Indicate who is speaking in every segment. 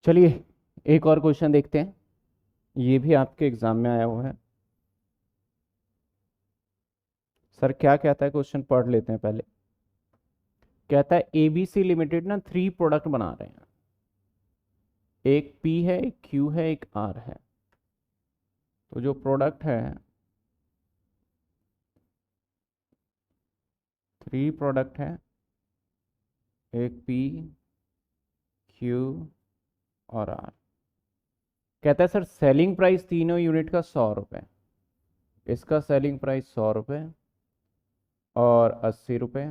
Speaker 1: चलिए एक और क्वेश्चन देखते हैं। ये भी आपके एग्जाम में आया हुआ है। सर क्या कहता है, क्वेश्चन पढ़ लेते हैं पहले। कहता है एबीसी लिमिटेड ना 3 प्रोडक्ट बना रहे हैं। एक पी है, एक क्यू है, एक आर है। तो जो प्रोडक्ट है, 3 प्रोडक्ट है, एक पी, क्यू और आर। कहता है सर सेलिंग प्राइस तीनों यूनिट का 100 रुपये। इसका सेलिंग प्राइस 100 रुपये और 80 रुपये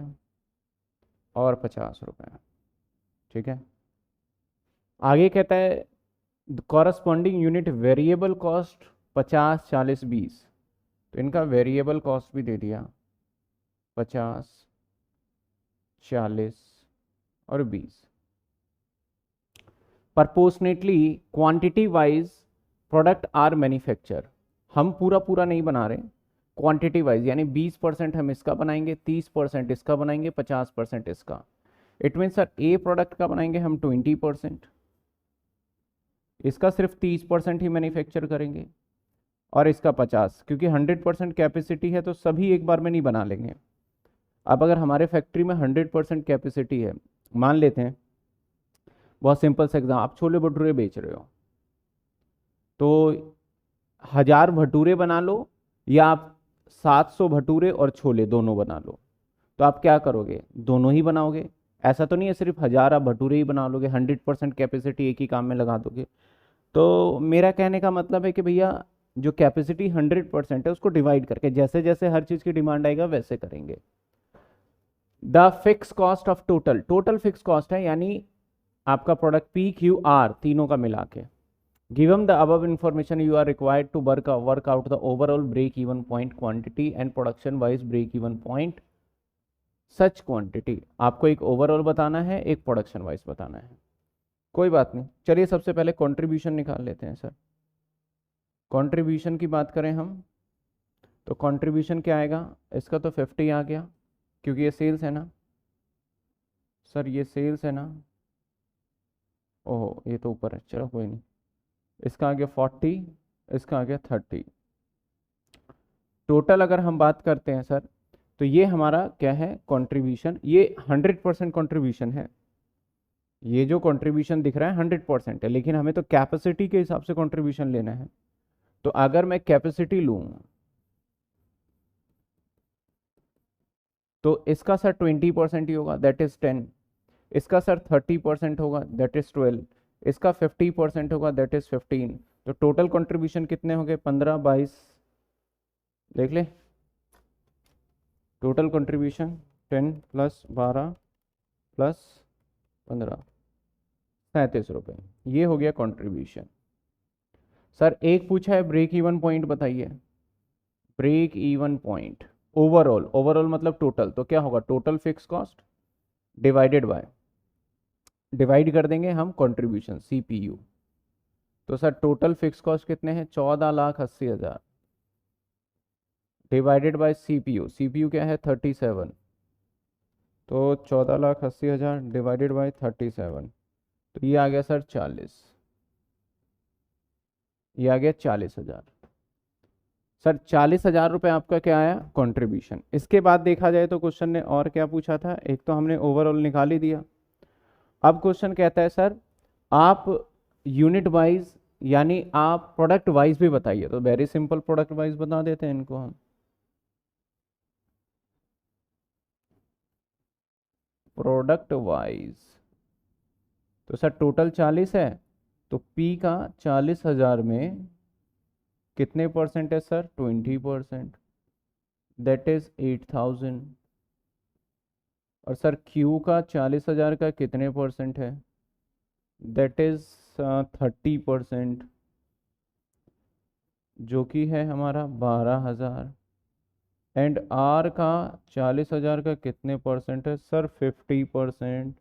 Speaker 1: और 50 रुपये। ठीक है। आगे कहता है कॉरस्पॉन्डिंग यूनिट वेरिएबल कॉस्ट 50, 40, 20। तो इनका वेरिएबल कॉस्ट भी दे दिया 50, 40 और 20। Proportionately quantity wise product are manufacture. हम पूरा पूरा नहीं बना रहे, क्वांटिटी वाइज, यानी 20% हम इसका बनाएंगे, 30% इसका बनाएंगे, 50% इसका। It mean sir A product का बनाएंगे हम 20%, इसका सिर्फ 30% ही मैन्युफैक्चर करेंगे और इसका 50, क्योंकि 100% कैपेसिटी है तो सभी एक बार में नहीं बना लेंगे। अब अगर हमारे फैक्ट्री में 100% कैपेसिटी है, मान लेते हैं, बहुत सिंपल सा एग्जाम, आप छोले भटूरे बेच रहे हो तो 1000 भटूरे बना लो या आप 700 भटूरे और छोले दोनों बना लो, तो आप क्या करोगे, दोनों ही बनाओगे। ऐसा तो नहीं है सिर्फ 1000 आप भटूरे ही बना लोगे, 100% कैपेसिटी एक ही काम में लगा दोगे। तो मेरा कहने का मतलब है कि भैया जो कैपेसिटी 100% है उसको डिवाइड करके जैसे जैसे हर चीज़ की डिमांड आएगा वैसे करेंगे। The fix cost of total, total fix cost है, यानी आपका प्रोडक्ट पी क्यू आर तीनों का मिला के। Given the above information you are required to work out the overall break even point quantity and production wise break even point such quantity. आपको एक overall बताना है, एक प्रोडक्शन वाइज बताना है। कोई बात नहीं, चलिए सबसे पहले कंट्रीब्यूशन निकाल लेते हैं सर। कंट्रीब्यूशन की बात करें हम तो कंट्रीब्यूशन क्या आएगा, इसका तो 50 आ गया क्योंकि ये सेल्स है ना सर, ये सेल्स है ना। ओहो ये तो ऊपर है, चलो कोई नहीं। इसका आ गया 40, इसका आ गया 30। टोटल अगर हम बात करते हैं सर तो ये हमारा क्या है, कंट्रीब्यूशन। ये 100% कंट्रीब्यूशन है। ये जो कंट्रीब्यूशन दिख रहा है 100% है, लेकिन हमें तो कैपेसिटी के हिसाब से कंट्रीब्यूशन लेना है। तो अगर मैं कैपेसिटी लूँ तो इसका सर 20% ही होगा, दैट इज 10। इसका सर 30% होगा, दैट इज 12। इसका 50% होगा, दैट इज 15। तो टोटल कंट्रीब्यूशन कितने हो गए, 15, 22, देख ले। टोटल कंट्रीब्यूशन 10 प्लस 12 प्लस 15, 37 रुपये। ये हो गया कंट्रीब्यूशन। सर एक पूछा है ब्रेक इवन पॉइंट बताइए। Break even point overall, overall मतलब टोटल, तो क्या होगा, total fix cost divided by, divide कर देंगे हम कंट्रीब्यूशन सीपीयू। तो सर टोटल फिक्स कॉस्ट कितने हैं, 14,80,000 डिवाइडेड बाय सीपीयू। सीपीयू क्या है, 37। तो 14,80,000 डिवाइडेड बाय 37, तो ये आ गया सर 40। ये आ गया 40,000। सर 40,000 रुपये आपका क्या आया, कंट्रीब्यूशन। इसके बाद देखा जाए तो क्वेश्चन ने और क्या पूछा था, एक तो हमने ओवरऑल निकाल ही दिया। अब क्वेश्चन कहता है सर आप यूनिट वाइज यानी आप प्रोडक्ट वाइज भी बताइए। तो वेरी सिंपल, प्रोडक्ट वाइज बता देते हैं इनको हम। प्रोडक्ट वाइज तो सर टोटल 40 है, तो पी का 40,000 में कितने परसेंट है सर, 20%, दैट इज 8,000। और सर क्यू का 40,000 का कितने परसेंट है, दैट इज 30%, जो कि है हमारा 12,000। एंड आर का 40,000 का कितने परसेंट है सर, 50%।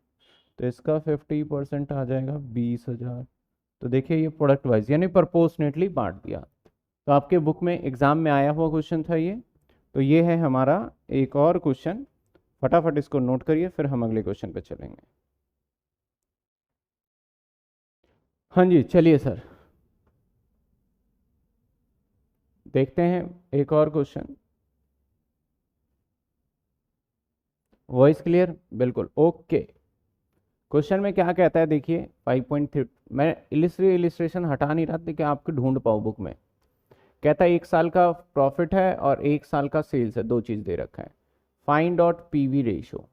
Speaker 1: तो इसका 50% आ जाएगा 20,000। तो देखिए ये प्रोडक्ट वाइज यानी प्रपोर्शनेटली बांट दिया। तो आपके बुक में एग्जाम में आया हुआ क्वेश्चन था ये। तो ये है हमारा एक और क्वेश्चन, फटाफट इसको नोट करिए फिर हम अगले क्वेश्चन पे चलेंगे। हाँ जी, चलिए सर, देखते हैं एक और क्वेश्चन। Voice clear? बिल्कुल ओके। क्वेश्चन में क्या कहता है देखिए, 5.3, मैं इलिस्ट्रेशन हटा नहीं रहा था कि आपको ढूंढ पाओ बुक में। कहता है 1 साल का प्रॉफिट है और 1 साल का सेल्स है, दो चीज़ दे रखा है। Find out PV ratio.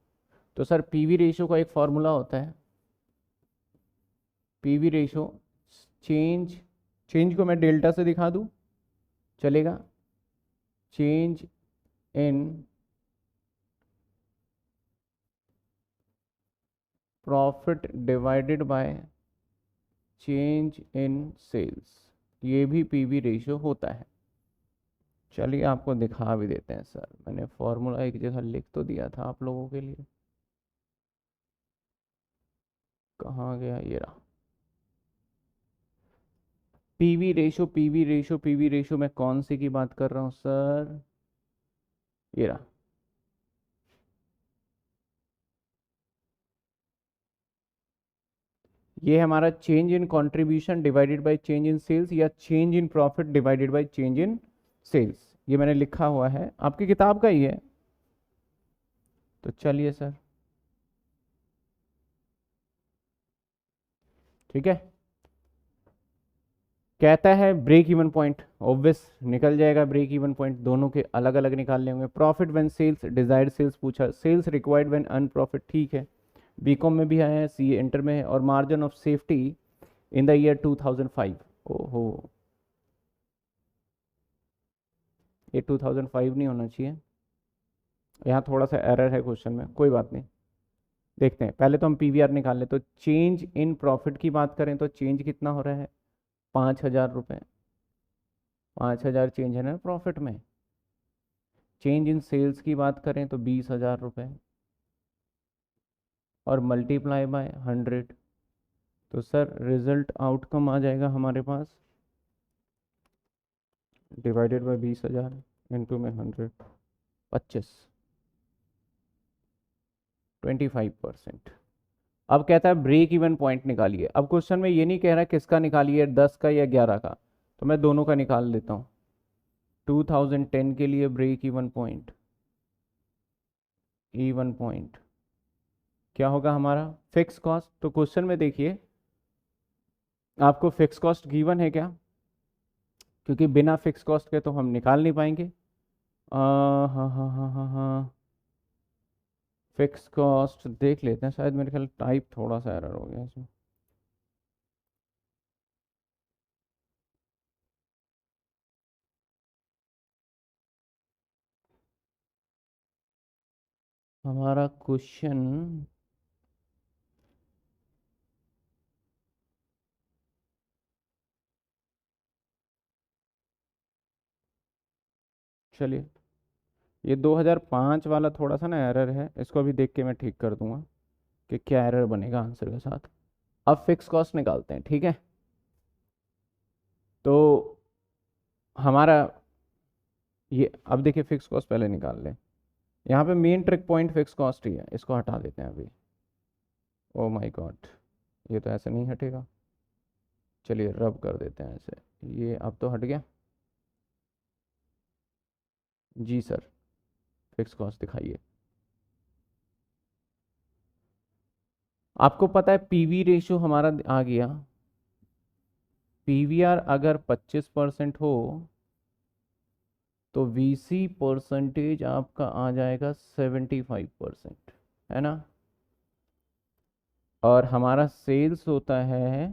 Speaker 1: तो सर पीवी रेशो का एक फॉर्मूला होता है, पीवी रेशो चेंज, चेंज को मैं डेल्टा से दिखा दूं चलेगा? Change in profit divided by change in sales, ये भी पीवी रेशो होता है। चलिए आपको दिखा भी देते हैं सर, मैंने फॉर्मूला एक जगह लिख तो दिया था आप लोगों के लिए, कहाँ गया, ये रहा। PV ratio, PV ratio, PV ratio, मैं कौन सी की बात कर रहा हूँ सर? ये रहा। ये हमारा change in contribution divided by change in sales, या change in profit divided by change in sales, ये मैंने लिखा हुआ है, आपकी किताब का ही है। तो चलिए सर, ठीक है। कहता है ब्रेक इवन पॉइंट, ऑब्वियस निकल जाएगा ब्रेक इवन पॉइंट, दोनों के अलग अलग निकालने होंगे। Profit when sales, desired sales पूछा, sales required when an profit, ठीक है, बीकॉम में भी आया है, सी इंटर में है। और margin of safety in the year 2005, ओहो, ये 2005 नहीं होना चाहिए, यहाँ थोड़ा सा एरर है क्वेश्चन में, कोई बात नहीं। देखते हैं, पहले तो हम पीवीआर निकाल लें। तो चेंज इन प्रॉफिट की बात करें तो चेंज कितना हो रहा है? 5,000 रुपये, 5,000 चेंज है ना प्रॉफिट में। चेंज इन सेल्स की बात करें तो 20,000 रुपये, और मल्टीप्लाई बाय 100, तो सर रिजल्ट आउटकम आ जाएगा हमारे पास, डिवाइडेड बाय 20,000 इंटू में 100, 25, 25%। अब कहता है ब्रेक इवन पॉइंट निकालिए। अब क्वेश्चन में ये नहीं कह रहा किसका निकालिए, 10 का या 11 का, तो मैं दोनों का निकाल लेता हूँ। 2010 के लिए ब्रेक इवन पॉइंट क्या होगा हमारा? Fix cost. तो क्वेश्चन में देखिए, आपको फिक्स कॉस्ट गिवन है क्या? क्योंकि बिना फिक्स कॉस्ट के तो हम निकाल नहीं पाएंगे। हाँ हाँ हाँ हाँ हाँ, फिक्स कॉस्ट देख लेते हैं, शायद मेरे ख्याल टाइप थोड़ा सा एरर हो गया इसमें। हमारा क्वेश्चन, चलिए, ये 2005 वाला थोड़ा सा ना एरर है, इसको अभी देख के मैं ठीक कर दूंगा कि क्या एरर बनेगा आंसर के साथ। अब फिक्स कॉस्ट निकालते हैं, ठीक है। तो हमारा ये, अब देखिए फिक्स कॉस्ट पहले निकाल लें। यहाँ पे main trick point fix cost ही है, इसको हटा देते हैं अभी। ओ माय गॉड, ये तो ऐसे नहीं हटेगा, चलिए रब कर देते हैं ऐसे, ये अब तो हट गया। जी सर, फिक्स कॉस्ट दिखाइए। आपको पता है पीवी रेशियो हमारा आ गया, पीवीआर अगर 25% हो तो वीसी परसेंटेज आपका आ जाएगा 75%, है ना। और हमारा सेल्स होता है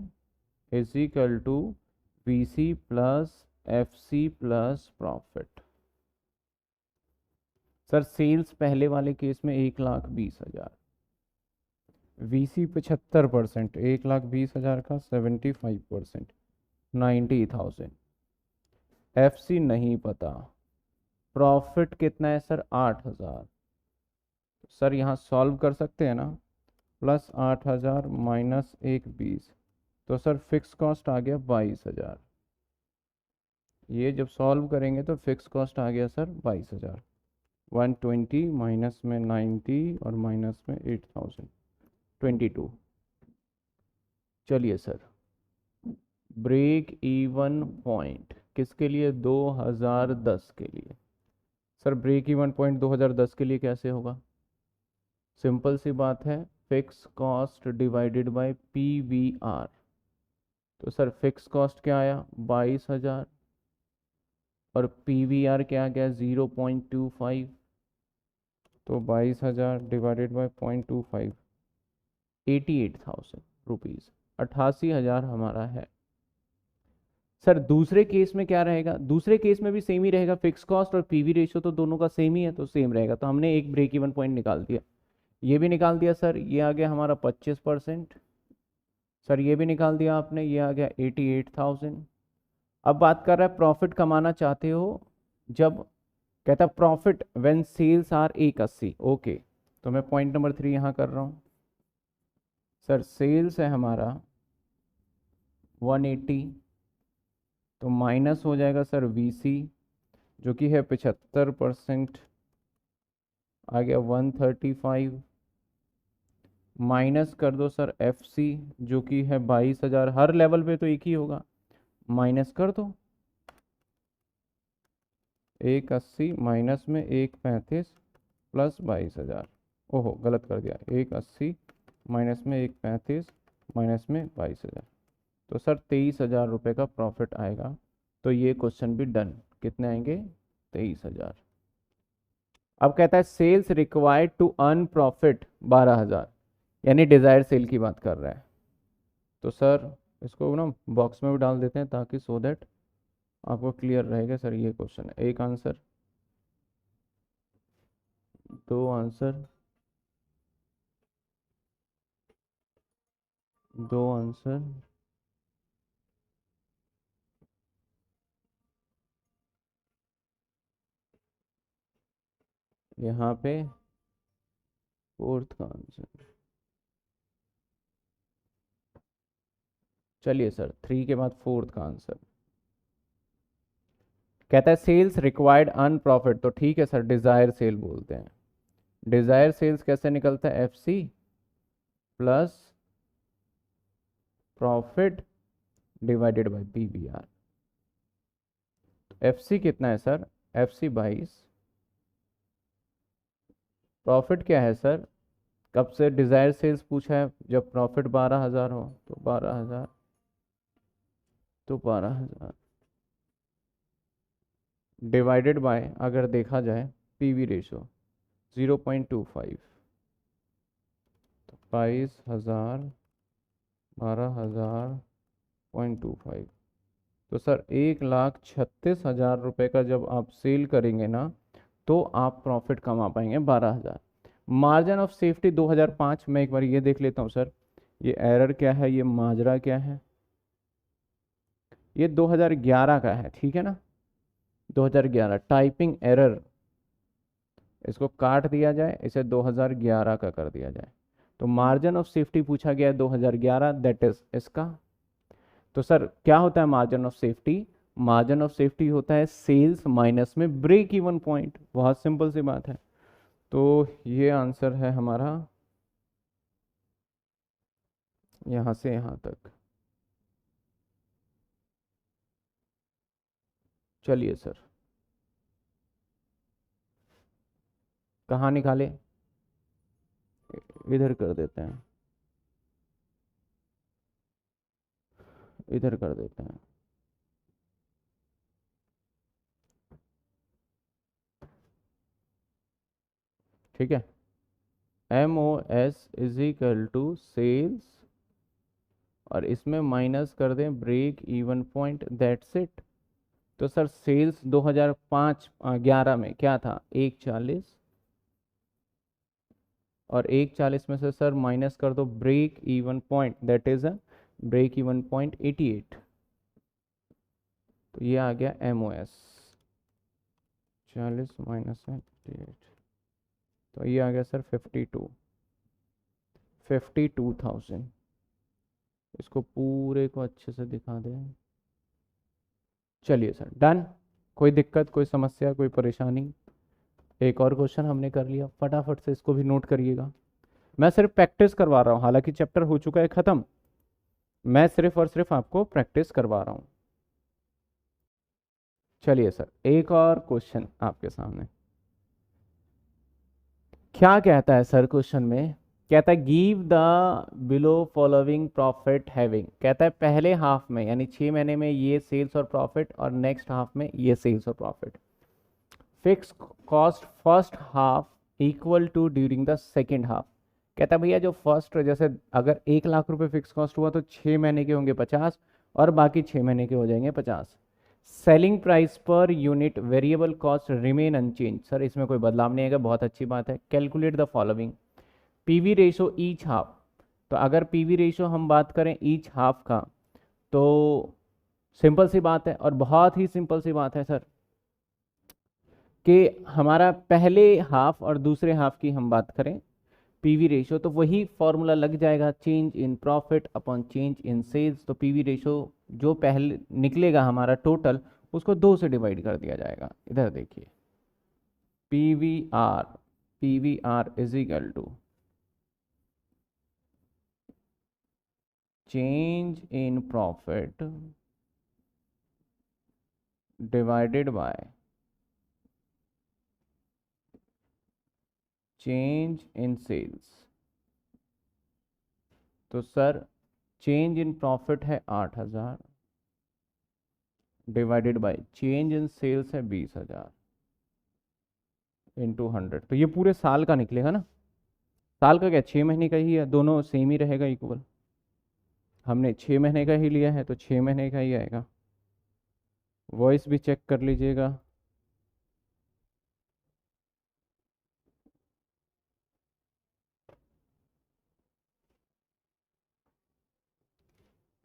Speaker 1: is equal to VC plus FC plus profit. Sir sales पहले वाले केस में 1,20,000, वीसी 75%, 1,20,000 का 75%, 90,000। एफसी नहीं पता, प्रॉफिट कितना है सर? 8,000। सर यहाँ सॉल्व कर सकते हैं ना, +8,000 माइनस 1,20, तो सर फिक्स कॉस्ट आ गया 22,000। ये जब सॉल्व करेंगे तो फिक्स कॉस्ट आ गया सर 22,000, 120 माइनस में 90 और माइनस में 8,000, 22। चलिए सर, ब्रेक इवन पॉइंट किसके लिए? 2010 के लिए। सर ब्रेक इवन पॉइंट 2010 के लिए कैसे होगा? सिंपल सी बात है, fix cost divided bye PVR। तो सर फिक्स कॉस्ट क्या आया? 22,000 और PVR क्या आ गया? 0.25। तो 22,000 डिवाइडेड बाय 0.25, 88,000 रुपीज़, 88,000 हमारा है। सर दूसरे केस में क्या रहेगा? दूसरे केस में भी सेम ही रहेगा, फिक्स कॉस्ट और पीवी रेशियो तो दोनों का सेम ही है, तो सेम रहेगा। तो हमने एक ब्रेक इवन पॉइंट निकाल दिया, ये भी निकाल दिया सर। ये आ गया हमारा 25%। सर ये भी निकाल दिया आपने, ये आ गया 88,000। अब बात कर रहा है प्रॉफिट कमाना चाहते हो जब, कहता है profit when sales are 180। Okay, तो मैं पॉइंट नंबर 3 यहाँ कर रहा हूँ। सर सेल्स है हमारा 180, तो माइनस हो जाएगा सर VC जो कि है 75%, आ गया 135। माइनस कर दो सर FC जो कि है 22,000, हर लेवल पे तो एक ही होगा, माइनस कर दो। 180 माइनस में 135 प्लस 22,000। ओहो गलत कर दिया, 180 माइनस में 135 माइनस में 22,000। तो सर 23,000 रुपये का प्रॉफिट आएगा। तो ये क्वेश्चन भी डन। कितने आएंगे? 23,000। अब कहता है sales required to earn profit 12,000, यानी डिजायर सेल की बात कर रहा है। तो सर इसको ना बॉक्स में भी डाल देते हैं ताकि सो दैट आपको क्लियर रहेगा। सर ये क्वेश्चन है, एक आंसर, दो आंसर, दो आंसर, यहाँ पे फोर्थ का आंसर। चलिए सर 3 के बाद फोर्थ का आंसर। कहता है सेल्स रिक्वायर्ड अर्न प्रॉफिट, तो ठीक है सर डिजायर सेल बोलते हैं। डिजायर सेल्स कैसे निकलता है? FC plus profit divided bye PVR। FC कितना है सर? FC 22। प्रॉफिट क्या है सर? कब से डिजायर सेल्स पूछा है? जब प्रॉफिट 12,000 हो, तो 12,000, तो 12,000 डिवाइडेड बाय, अगर देखा जाए PV रेशो 0.25, तो 22,000, 12,000, 0.25। तो सर 1,36,000 रुपये का जब आप सेल करेंगे ना, तो आप प्रॉफिट कमा पाएंगे 12,000। मार्जिन ऑफ सेफ्टी 2005, मैं एक बार ये देख लेता हूँ सर, ये एरर क्या है, ये माजरा क्या है। ये 2011 का है, ठीक है ना? 2011 टाइपिंग एरर, इसको काट दिया जाए, इसे 2011 का कर दिया जाए। तो मार्जिन ऑफ सेफ्टी पूछा गया है 2011, दैट इज इसका। तो सर क्या होता है margin of safety? Margin of safety होता है सेल्स माइनस में ब्रेक इवन पॉइंट, बहुत सिंपल सी बात है। तो ये आंसर है हमारा यहाँ से यहाँ तक। चलिए सर, कहाँ निकाले? इधर कर देते हैं, इधर कर देते हैं। ठीक है, MOS is equal to sales, और इसमें माइनस कर दें break even point, that's it. तो सर सेल्स 2005-11 में क्या था? 140, और 140 में से सर माइनस कर दो break even point, that is a break even point 88। तो ये आ गया MOS, 40 माइनस 88, तो ये आ गया सर 52,000। इसको पूरे को अच्छे से दिखा दें। चलिए सर डन। कोई दिक्कत, कोई समस्या, कोई परेशानी? एक और क्वेश्चन हमने कर लिया, फटाफट से इसको भी नोट करिएगा। मैं सिर्फ प्रैक्टिस करवा रहा हूँ, हालांकि चैप्टर हो चुका है ख़त्म। मैं सिर्फ और सिर्फ आपको प्रैक्टिस करवा रहा हूँ। चलिए सर, एक और क्वेश्चन आपके सामने। क्या कहता है सर क्वेश्चन में? कहता है give the below following profit having. कहता है पहले हाफ में यानी 6 महीने में ये सेल्स और प्रॉफिट, और नेक्स्ट हाफ में ये सेल्स और profit. Fix cost first half equal to during the second half. कहता है भैया जो फर्स्ट, जैसे अगर 1 लाख रुपए फिक्स कॉस्ट हुआ तो 6 महीने के होंगे 50, और बाकी 6 महीने के हो जाएंगे 50। Selling price per unit variable cost remain unchanged. Sir इसमें कोई बदलाव नहीं आएगा, बहुत अच्छी बात है। Calculate the following PV ratio each half. तो अगर पीवी रेशो हम बात करें ईच हाफ का, तो सिंपल सी बात है, और बहुत ही सिंपल सी बात है सर, कि हमारा पहले हाफ और दूसरे हाफ की हम बात करें पीवी रेशो, तो वही फॉर्मूला लग जाएगा, change in profit upon change in sales. तो पीवी रेशो जो पहले निकलेगा हमारा टोटल, उसको 2 से डिवाइड कर दिया जाएगा। इधर देखिए, PVR is equal to change in profit divided by change in sales. तो सर चेंज इन प्रॉफिट है 8,000 divided by change in sales है 20,000 इंटू 100। तो ये पूरे साल का निकलेगा ना। साल का क्या, 6 महीने का ही है, दोनों सेम ही रहेगा, इक्वल। हमने 6 महीने का ही लिया है तो 6 महीने का ही आएगा। वॉइस भी चेक कर लीजिएगा।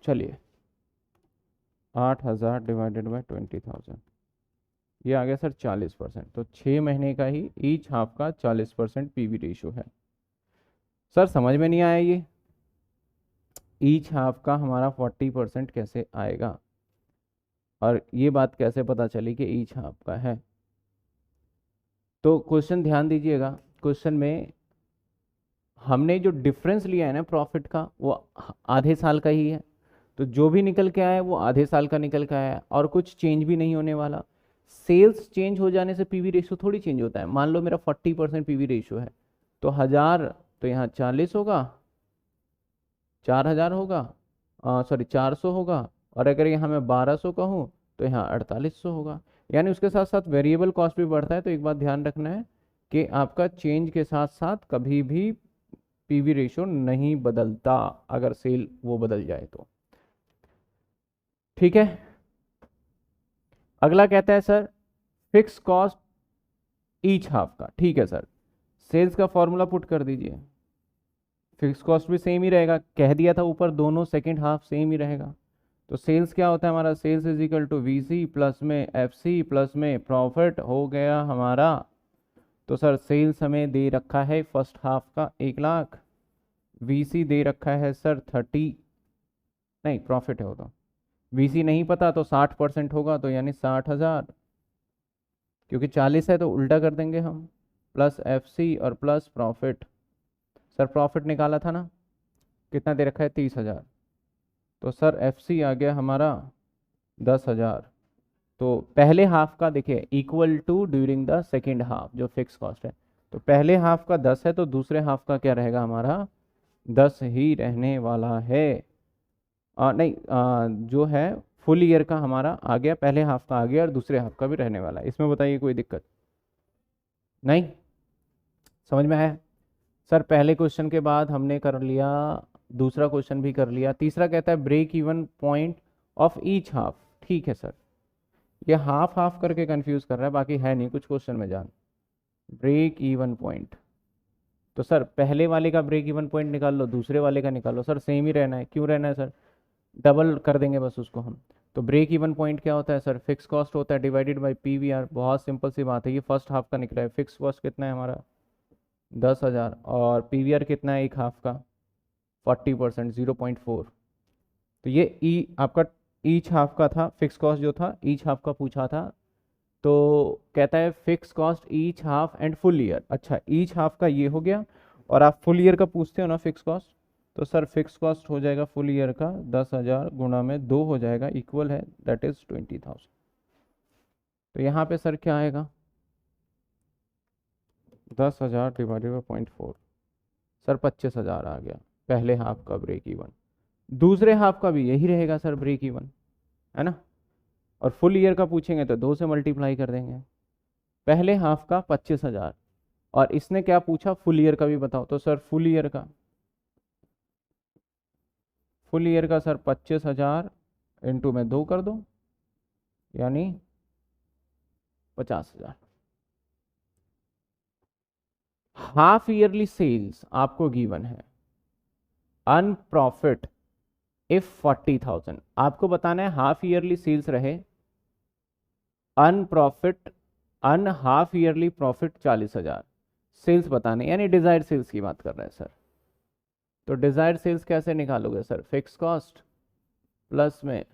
Speaker 1: चलिए 8,000 डिवाइडेड बाय 20,000, ये आ गया सर 40%। तो 6 महीने का ही ईच हाफ का 40% पीवी रेशो है। सर समझ में नहीं आया ये ईच हाफ का हमारा 40% कैसे आएगा, और ये बात कैसे पता चली कि ईच हाफ का है? तो क्वेश्चन ध्यान दीजिएगा, क्वेश्चन में हमने जो डिफरेंस लिया है ना प्रॉफिट का, वो आधे साल का ही है। तो जो भी निकल के आया है वो आधे साल का निकल के आया है, और कुछ चेंज भी नहीं होने वाला। सेल्स चेंज हो जाने से पीवी रेशो थोड़ी चेंज होता है। मान लो मेरा 40% पीवी रेशो है, तो 1000 तो यहाँ 40 होगा, 4,000 होगा, सॉरी 400 होगा, और अगर यहाँ मैं 1200 कहूँ तो यहाँ 4800 होगा। यानी उसके साथ साथ वेरिएबल कॉस्ट भी बढ़ता है। तो एक बात ध्यान रखना है कि आपका चेंज के साथ साथ कभी भी पीवी रेशो नहीं बदलता, अगर सेल वो बदल जाए तो। ठीक है, अगला कहता है sir fix cost each half का। ठीक है सर, सेल्स का फॉर्मूला पुट कर दीजिए। फिक्स कॉस्ट भी सेम ही रहेगा, कह दिया था ऊपर, दोनों सेकंड हाफ सेम ही रहेगा। तो सेल्स क्या होता है हमारा, sales is equal to VC plus में एफसी प्लस में प्रॉफिट हो गया हमारा। तो सर सेल्स हमें दे रखा है फर्स्ट हाफ का 1 लाख, वीसी दे रखा है सर 30, नहीं प्रॉफिट है वो तो, वीसी नहीं पता तो 60% होगा, तो यानी 60,000, क्योंकि 40 है तो उल्टा कर देंगे हम, प्लस एफसी और प्लस प्रॉफिट। सर प्रॉफिट निकाला था ना, कितना दे रखा है 30,000, तो सर एफसी आ गया हमारा 10,000। तो पहले हाफ का देखिए equal to during the second half जो फिक्स कॉस्ट है, तो पहले हाफ का 10 है तो दूसरे हाफ का क्या रहेगा हमारा, 10 ही रहने वाला है। नहीं, जो है फुल ईयर का हमारा आ गया, पहले हाफ का आ गया और दूसरे हाफ का भी रहने वाला है। इसमें बताइए कोई दिक्कत नहीं, समझ में आया? सर पहले क्वेश्चन के बाद हमने कर लिया, दूसरा क्वेश्चन भी कर लिया। तीसरा कहता है break even point of each half. ठीक है सर, ये हाफ हाफ करके कंफ्यूज कर रहा है, बाकी है नहीं कुछ क्वेश्चन में जान। ब्रेक इवन पॉइंट, तो सर पहले वाले का ब्रेक इवन पॉइंट निकाल लो, दूसरे वाले का निकालो। सर सेम ही रहना है, क्यों रहना है सर, डबल कर देंगे बस उसको हम। तो ब्रेक इवन पॉइंट क्या होता है सर, फिक्स कॉस्ट होता है डिवाइडेड बाय पीवीआर। बहुत सिंपल सी बात है, ये फर्स्ट हाफ का निकला है, फिक्स कॉस्ट कितना है हमारा 10,000, और पीवीआर कितना है एक हाफ का 40%, 0.4। तो ये ई आपका ईच हाफ का था, फिक्स कॉस्ट जो था ईच हाफ का पूछा था। तो कहता है fix cost each half and full year. अच्छा ईच हाफ का ये हो गया, और आप फुल ईयर का पूछते हो ना फिक्स कॉस्ट, तो सर फिक्स कॉस्ट हो जाएगा फुल ईयर का 10,000 गुणा में 2 हो जाएगा, इक्वल है दैट इज 20,000। तो यहाँ पे सर क्या आएगा, 10,000 डिवाइडेड बाई 0.4, सर 25,000 आ गया पहले हाफ का ब्रेक इवन। दूसरे हाफ का भी यही रहेगा सर ब्रेक इवन, है ना। और फुल ईयर का पूछेंगे तो 2 से मल्टीप्लाई कर देंगे। पहले हाफ का 25,000 और इसने क्या पूछा, फुल ईयर का भी बताओ। तो सर फुल ईयर का सर 25,000 इंटू में 2 कर दो, यानी 50,000। हाफ ईयरली सेल्स आपको गिवन है, अन प्रॉफिट इफ 40,000। आपको बताना है हाफ ईयरली सेल्स रहे, अन प्रॉफिट, अन हाफ ईयरली प्रॉफिट 40,000, सेल्स बताने, यानी डिजायर्ड सेल्स की बात कर रहे हैं सर। तो डिजायर्ड सेल्स कैसे निकालोगे सर, फिक्स कॉस्ट प्लस में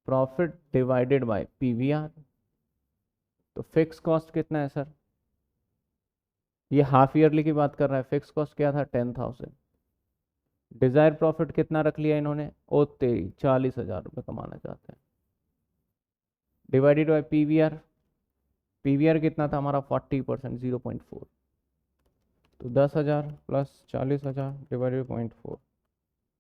Speaker 1: प्रॉफिट डिवाइडेड बाय पीवीआर। तो फिक्स कॉस्ट कितना है सर, ये हाफ ईयरली की बात कर रहा है, फिक्स कॉस्ट क्या था 10,000। डिजायर प्रॉफिट कितना रख लिया इन्होंने, ओ तेरी 40,000 रुपये कमाना चाहते हैं, डिवाइडेड बाय पीवीआर। पीवीआर कितना था हमारा 40%, 0.4। तो 10,000 प्लस 40,000 डिवाइडेड बाई 0.4।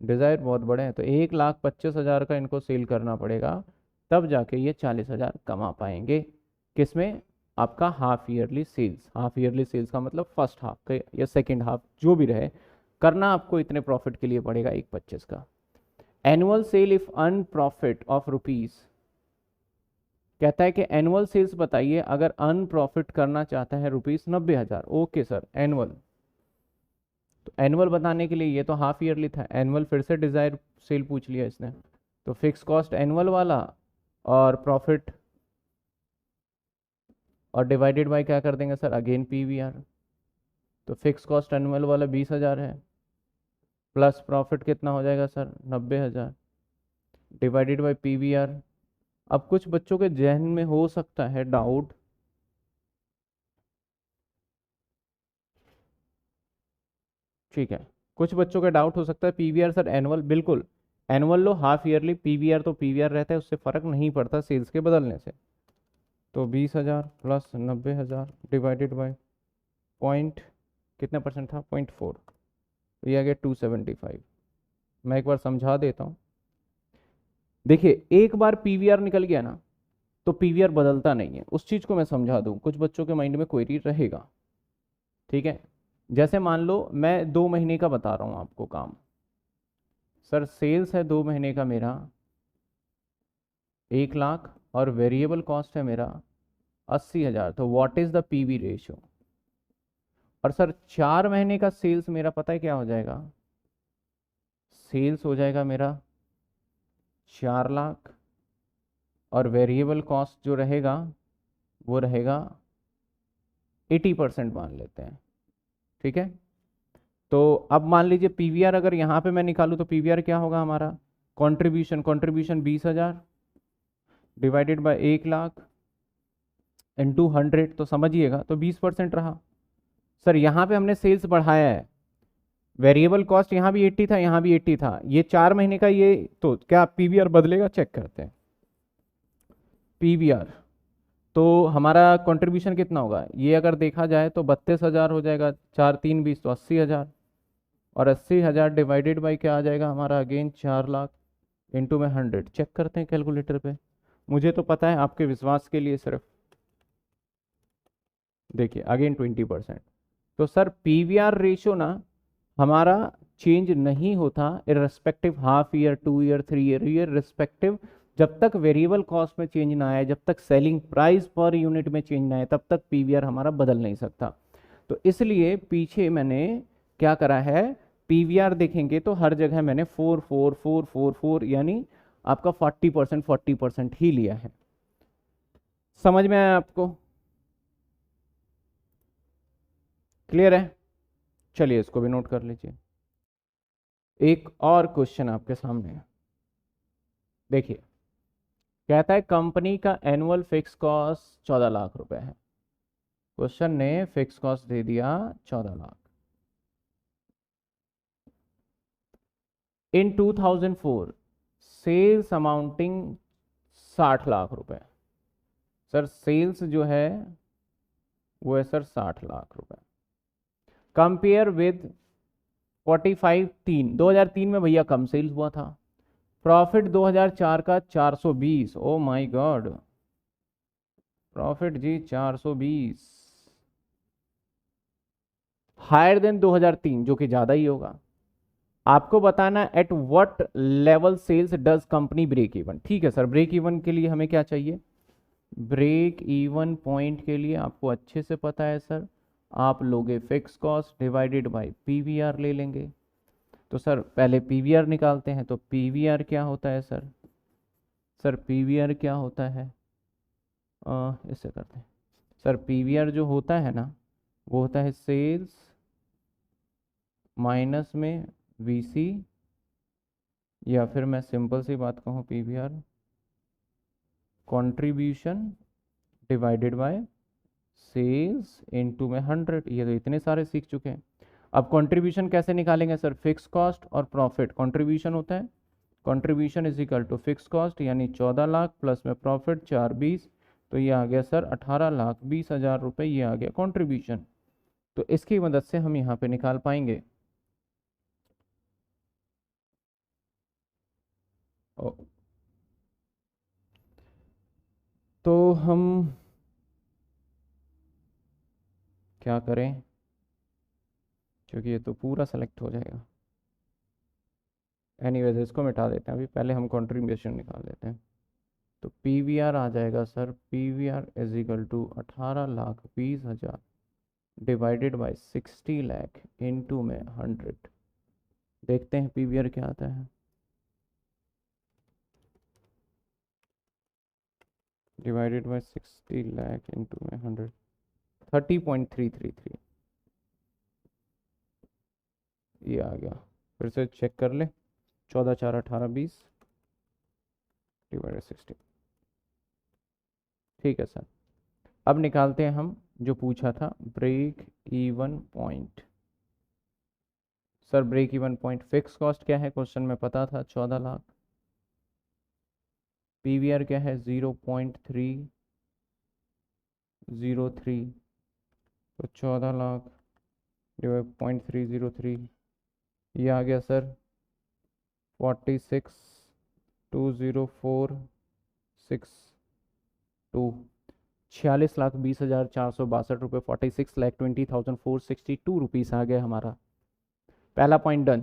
Speaker 1: डिजायर बहुत बड़े हैं तो 1,25,000 का इनको सेल करना पड़ेगा, तब जाके ये 40,000 कमा पाएंगे। किसमें, आपका half yearly sales. Half yearly sales का मतलब फर्स्ट हाफ का या सेकेंड हाफ जो भी रहे, करना आपको इतने प्रॉफिट के लिए पड़ेगा 1,25 का। Annual sale if earn profit of rupees, कहता है कि एनुअल सेल्स बताइए अगर अर्न प्रॉफिट करना चाहता है ₹90,000। ओके सर, एनुअल, तो एनुअल बताने के लिए, ये तो हाफ ईयरली था, एनुअल फिर से डिजायर सेल पूछ लिया इसने। तो फिक्स कॉस्ट एनुअल वाला और प्रॉफिट और डिवाइडेड बाय क्या कर देंगे सर, अगेन पीवीआर। तो फिक्स कॉस्ट एनुअल वाला 20,000 है, प्लस प्रॉफिट कितना हो जाएगा सर 90,000 डिवाइडेड बाय पीवीआर। अब कुछ बच्चों के जहन में हो सकता है डाउट, ठीक है, कुछ बच्चों का डाउट हो सकता है पीवीआर सर एनुअल, बिल्कुल एनुअल लो हाफ ईयरली, पीवीआर तो पीवीआर रहता है, उससे फर्क नहीं पड़ता सेल्स के बदलने से। तो 20,000 प्लस 90,000 डिवाइडेड बाय पॉइंट, कितना परसेंट था 0.4, तो ये आ गया 275। मैं एक बार समझा देता हूँ। देखिए एक बार पीवीआर निकल गया ना तो पीवीआर बदलता नहीं है, उस चीज़ को मैं समझा दूँ, कुछ बच्चों के माइंड में क्वेरी रहेगा, ठीक है। जैसे मान लो मैं 2 महीने का बता रहा हूँ आपको काम, सर सेल्स है 2 महीने का मेरा 1,00,000 और वेरिएबल कॉस्ट है मेरा 80,000, तो what is the PV ratio. और सर 4 महीने का सेल्स मेरा पता है क्या हो जाएगा, सेल्स हो जाएगा मेरा 4,00,000 और वेरिएबल कॉस्ट जो रहेगा वो रहेगा 80% मान लेते हैं, ठीक है। तो अब मान लीजिए पीवीआर अगर यहाँ पे मैं निकालूँ तो पीवीआर क्या होगा हमारा, कंट्रीब्यूशन 20,000 डिवाइडेड बाय 1,00,000 इंटू 100, तो समझिएगा तो 20% रहा। सर यहाँ पे हमने सेल्स बढ़ाया है, वेरिएबल कॉस्ट यहाँ भी 80 था, यहाँ भी 80 था, ये 4 महीने का, ये तो क्या पीवीआर बदलेगा, चेक करते हैं। पीवीआर तो हमारा कंट्रीब्यूशन कितना होगा, ये अगर देखा जाए तो 32,000 हो जाएगा, 4×3=20, तो 80,000, और 80,000 डिवाइडेड बाई क्या आ जाएगा हमारा, अगेन 4,00,000 इंटू में 100। चेक करते हैं कैलकुलेटर पे, मुझे तो पता है, आपके विश्वास के लिए सिर्फ देखिए अगेन 20%। तो सर पीवीआर रेशियो ना हमारा चेंज नहीं होता irrespective half year, 2 year, 3 year, ये रिस्पेक्टिव, जब तक वेरिएबल कॉस्ट में चेंज ना आए, जब तक सेलिंग प्राइस पर यूनिट में चेंज ना आए, तब तक पीवीआर हमारा बदल नहीं सकता। तो इसलिए पीछे मैंने क्या करा है, पीवीआर देखेंगे तो हर जगह मैंने 4,4,4,4,4 यानी आपका 40% ही लिया है। समझ में आया आपको, क्लियर है। चलिए इसको भी नोट कर लीजिए। एक और क्वेश्चन आपके सामने है, देखिए कहता है कंपनी का एनुअल फिक्स कॉस्ट 14,00,000 रुपए है। क्वेश्चन ने फिक्स कॉस्ट दे दिया 14,00,000, इन 2004 सेल्स अमाउंटिंग 60 लाख रुपए। सर सेल्स जो है वो है सर 60 लाख रुपए। कंपेयर विद 2003 में भैया कम सेल्स हुआ था। प्रॉफिट 2004 का 420, ओ माय गॉड, प्रॉफिट जी 420, हायर देन 2003, जो कि ज़्यादा ही होगा। आपको बताना at what level sales does company break even. ठीक है सर, ब्रेक इवन के लिए हमें क्या चाहिए? ब्रेक इवन पॉइंट के लिए आपको अच्छे से पता है सर, आप लोगे fix cost divided bye PVR ले लेंगे। तो सर पहले पीवीआर निकालते हैं। तो पीवीआर क्या होता है सर? सर पीवीआर क्या होता है? इससे करते हैं सर। पीवीआर जो होता है ना, वो होता है सेल्स माइनस में वीसी, या फिर मैं सिंपल सी बात कहूँ, PVR contribution divided by sales into में 100। ये तो इतने सारे सीख चुके हैं। अब कंट्रीब्यूशन कैसे निकालेंगे सर? फिक्स कॉस्ट और प्रॉफिट। कंट्रीब्यूशन होता है, contribution is equal to fix cost यानी 14 लाख प्लस में प्रॉफिट 420, तो ये आ गया सर 18,20,000 रुपये, ये आ गया कंट्रीब्यूशन। तो इसकी मदद से हम यहाँ पे निकाल पाएंगे। तो हम क्या करें, क्योंकि ये तो पूरा सेलेक्ट हो जाएगा। एनीवेज इसको मिटा देते हैं, अभी पहले हम कंट्रीब्यूशन निकाल लेते हैं। तो पीवीआर आ जाएगा sir, PVR is equal to 18,20,000 divided by 60 lakh into में 100। देखते हैं पीवीआर क्या आता है। डिवाइडेड बाय 60 लाख इनटू में 100, 30.333, ये आ गया। फिर से चेक कर ले, 14 4 18 20 डिवाइडेड 60। ठीक है सर, अब निकालते हैं हम जो पूछा था, break even point. Sir break even point fix cost क्या है, क्वेश्चन में पता था 14 लाख। पीवीआर क्या है 0.303, तो 14 लाख डिवाइड 0.303, ये आ गया सर 46,20462, 46,20,462 रुपये, 46,20,462 रुपीज़ आ गया हमारा। पहला point done.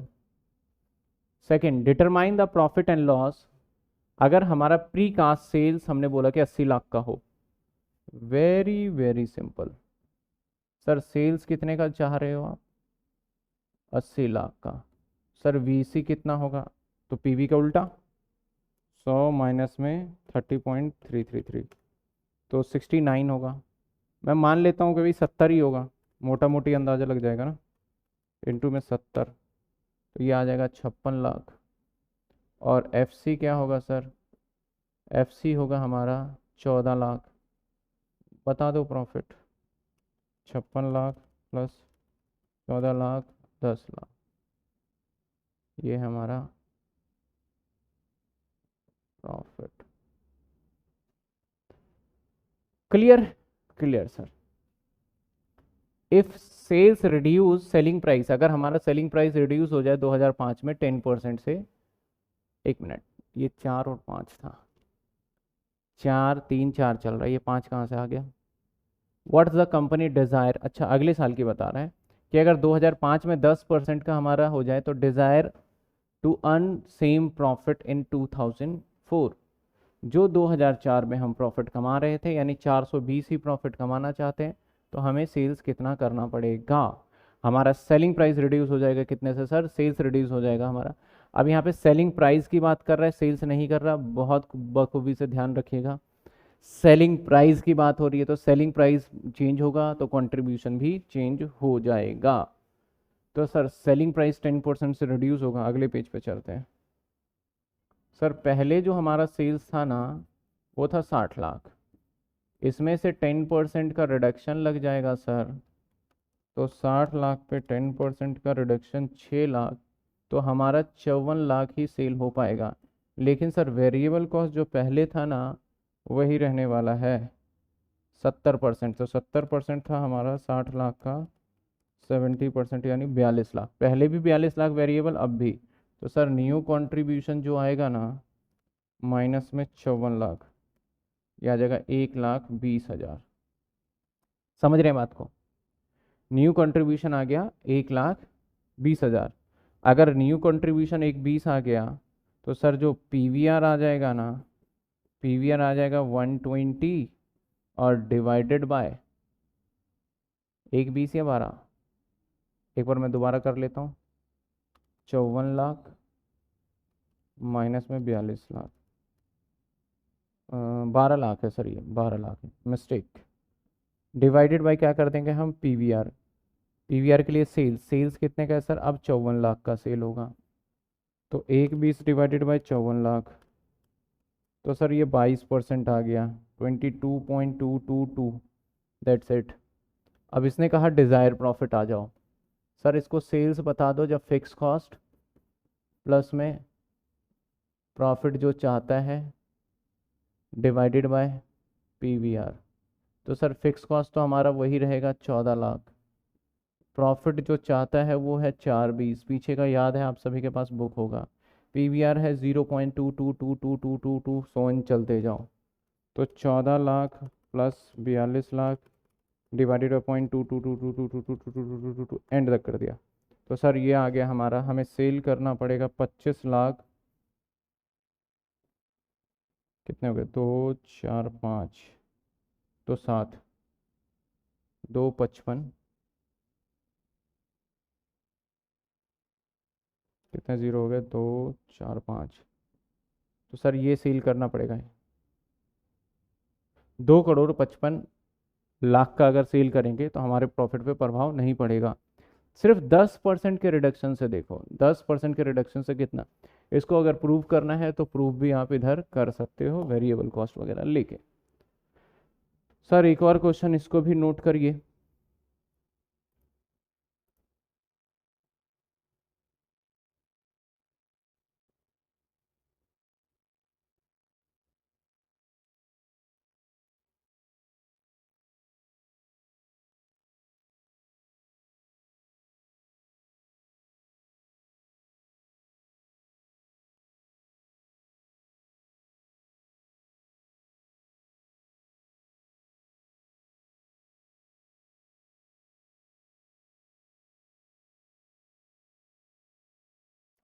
Speaker 1: Second, determine the profit and loss. अगर हमारा प्री कास्ट सेल्स हमने बोला कि 80 लाख का हो, very very simple. Sir sales कितने का चाह रहे हो आप? 80 लाख का। सर वीसी कितना होगा? तो पीवी का उल्टा, 100 माइनस में 30.333, तो 69 होगा। मैं मान लेता हूँ कि भाई 70 ही होगा, मोटा मोटी अंदाज़ा लग जाएगा ना, इनटू में 70, तो ये आ जाएगा 56 लाख। और एफसी क्या होगा सर? एफसी होगा हमारा 14 लाख। बता दो प्रॉफिट। 56 लाख प्लस 14 लाख 10 लाख, ये है हमारा profit. Clear? Clear sir. If sales reduce selling price, अगर हमारा सेलिंग प्राइस रिड्यूस हो जाए 2005 में 10% से, एक मिनट, ये 4 और 5 था, 4 3 4 चल रहा है, ये 5 कहाँ से आ गया? व्हाट्स द कंपनी डिज़ायर, अच्छा अगले साल की बता रहा है कि अगर 2005 में 10% का हमारा हो जाए तो desire to earn same profit in 2004। जो 2004 में हम प्रॉफिट कमा रहे थे, यानी 420 ही प्रॉफिट कमाना चाहते हैं, तो हमें सेल्स कितना करना पड़ेगा? हमारा सेलिंग प्राइस रिड्यूस हो जाएगा कितने से सर? सेल्स रिड्यूस हो जाएगा हमारा। अब यहाँ पे सेलिंग प्राइस की बात कर रहा है, सेल्स नहीं कर रहा, बहुत बखूबी से ध्यान रखिएगा। सेलिंग प्राइस की बात हो रही है, तो सेलिंग प्राइस चेंज होगा तो कंट्रीब्यूशन भी चेंज हो जाएगा। तो सर सेलिंग प्राइस 10% से रिड्यूस होगा। अगले पेज पे चलते हैं। सर पहले जो हमारा सेल्स था ना, वो था 60 लाख, इसमें से 10% का रिडक्शन लग जाएगा सर, तो 60 लाख पे 10% का रिडक्शन 6 लाख, तो हमारा 54 लाख ही सेल हो पाएगा। लेकिन सर वेरिएबल कॉस्ट जो पहले था ना वही रहने वाला है 70%। तो 70% था हमारा 60 लाख का, 70% यानी 42 लाख। पहले भी 42 लाख वेरिएबल, अब भी। तो सर न्यू कंट्रीब्यूशन जो आएगा ना माइनस में 54 लाख, यह आ जाएगा 1,20,000। समझ रहे हैं बात को? न्यू कंट्रीब्यूशन आ गया 1,20,000। अगर न्यू कंट्रीब्यूशन 1,20 आ गया तो सर जो पीवीआर आ जाएगा ना, पीवीआर आ जाएगा 120 और डिवाइडेड बाय 1,20 या 12। एक बार मैं दोबारा कर लेता हूँ। 54 लाख माइनस में 42 लाख, 12 लाख है सर, ये 12 लाख है, मिस्टेक। डिवाइडेड बाय क्या कर देंगे हम, पीवीआर। पीवीआर के लिए सेल्स कितने का है सर, अब 54 लाख का सेल होगा। तो 1,20 डिवाइडेड बाय 54 लाख, तो सर ये 22% आ गया, 22.222। That's it. अब इसने कहा डिज़ायर प्रॉफिट आ जाओ। सर इसको सेल्स बता दो जब फिक्स कॉस्ट प्लस में प्रॉफिट जो चाहता है डिवाइडेड बाय पीवीआर। तो सर फिक्स कॉस्ट तो हमारा वही रहेगा 14 लाख। प्रॉफिट जो चाहता है वो है 4,20, पीछे का याद है आप सभी के पास बुक होगा। पीवीआर है 0.222222, सोन चलते जाओ। तो 14 lakh plus 42 lakh divided by 0.22222222 and तक कर दिया। तो सर ये आ गया हमारा, हमें सेल करना पड़ेगा 25 लाख। कितने हो गए, 2 4 5 तो 7, 2 55, कितने ज़ीरो हो गए, 2 4 5। तो सर ये सेल करना पड़ेगा 2,55 लाख का। अगर सेल करेंगे तो हमारे प्रॉफिट पे प्रभाव नहीं पड़ेगा। सिर्फ 10% के रिडक्शन से देखो, 10% के रिडक्शन से कितना। इसको अगर प्रूव करना है तो प्रूव भी आप इधर कर सकते हो वेरिएबल कॉस्ट वगैरह लेके। सर एक और क्वेश्चन, इसको भी नोट करिए।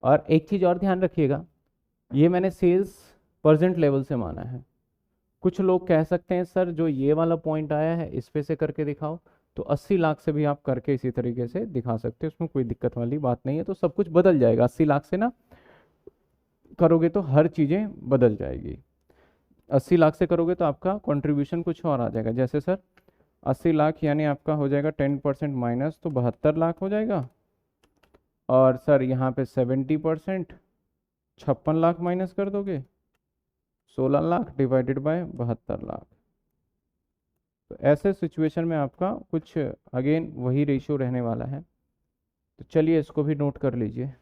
Speaker 1: और एक चीज़ और ध्यान रखिएगा, ये मैंने सेल्स परसेंट लेवल से माना है। कुछ लोग कह सकते हैं सर जो ये वाला पॉइंट आया है इस पे से करके दिखाओ, तो 80 लाख से भी आप करके इसी तरीके से दिखा सकते हो, उसमें कोई दिक्कत वाली बात नहीं है। तो सब कुछ बदल जाएगा, 80 लाख से ना करोगे तो हर चीज़ें बदल जाएगी। 80 लाख से करोगे तो आपका कंट्रीब्यूशन कुछ और आ जाएगा। जैसे सर 80 लाख यानी आपका हो जाएगा 10% माइनस, तो 72 लाख हो जाएगा। और सर यहाँ पे 70%, 56 लाख माइनस कर दोगे, 16 लाख डिवाइडेड बाय 72 लाख। तो ऐसे सिचुएशन में आपका कुछ अगेन वही रेशियो रहने वाला है। तो चलिए इसको भी नोट कर लीजिए।